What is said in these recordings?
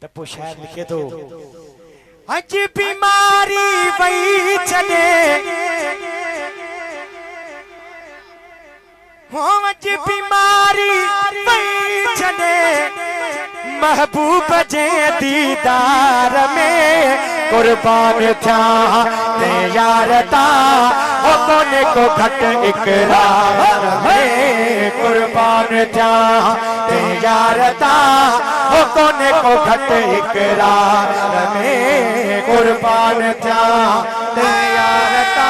टप्पू शायर लिखे तो अज बीमारी वही चले हो अज बीमारी वही चले महबूब जे दीदार में कुर्बान था ते यारता हो कोने को घट इकरार में कुर्बान था ते यारता हो कोने को घट इकरार में कुर्बान था ते यारता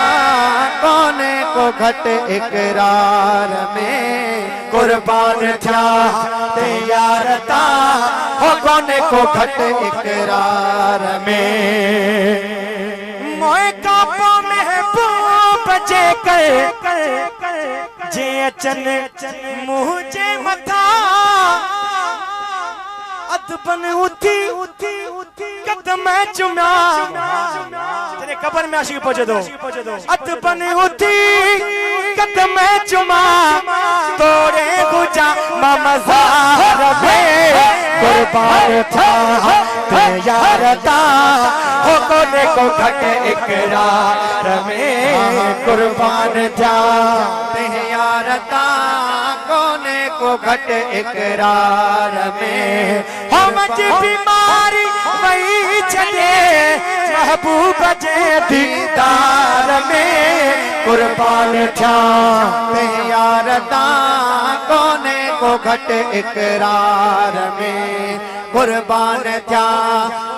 कोने को घट इकरार में कुर्बान था ते यारता हो कोने को घट इकरार में मोए कापो महबूब जे कर जे अचन मुँह जे मथा अदबन उठी कदम चुमा तेरे कब्र में आशिक पहुंचे दो अदबन उठी कदम चुमा तोड़े गुजा ममज़ार में कुर्बान था ते यारता हो कोने को घट इकरार में कुर्बान था ते यारता कोने को घट इकरार में हम बीमारी वही चले महबूब जे दीदार में कुर्बान था ते यारता कोने को घट इकरार में कुर्बान था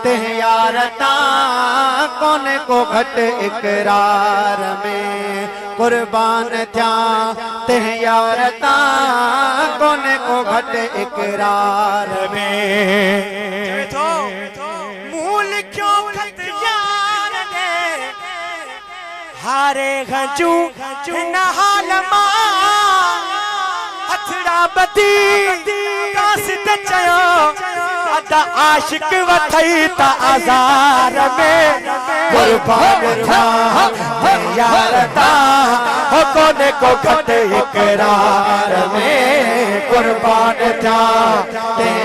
ते यारता कोने को घट इकरार में कुर्बान था ते यारता कोने को घट इकरार में मूल क्यों खत यार ने हारे गजू नहाल मा अथड़ा बदी कासित चयो अदा आशिक वथई ता आजार में कुर्बान था यारता हो कोने को घट इकरार में कुर्बान था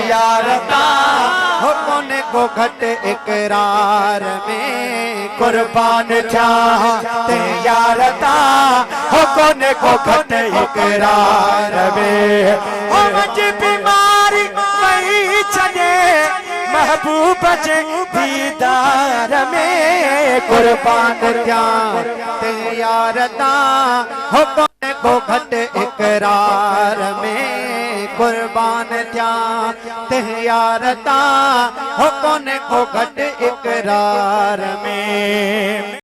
यारता हो कोने को घट इकरार में कुर्बान था यारता हो कोने को घट इकरार में हो मज बीमारी वही चले महबूब जे दीदार में कुर्बान था ते यारता हो कोने को घट इकरार में कुर्बान था ते यारता हो कोने को घट इकरार में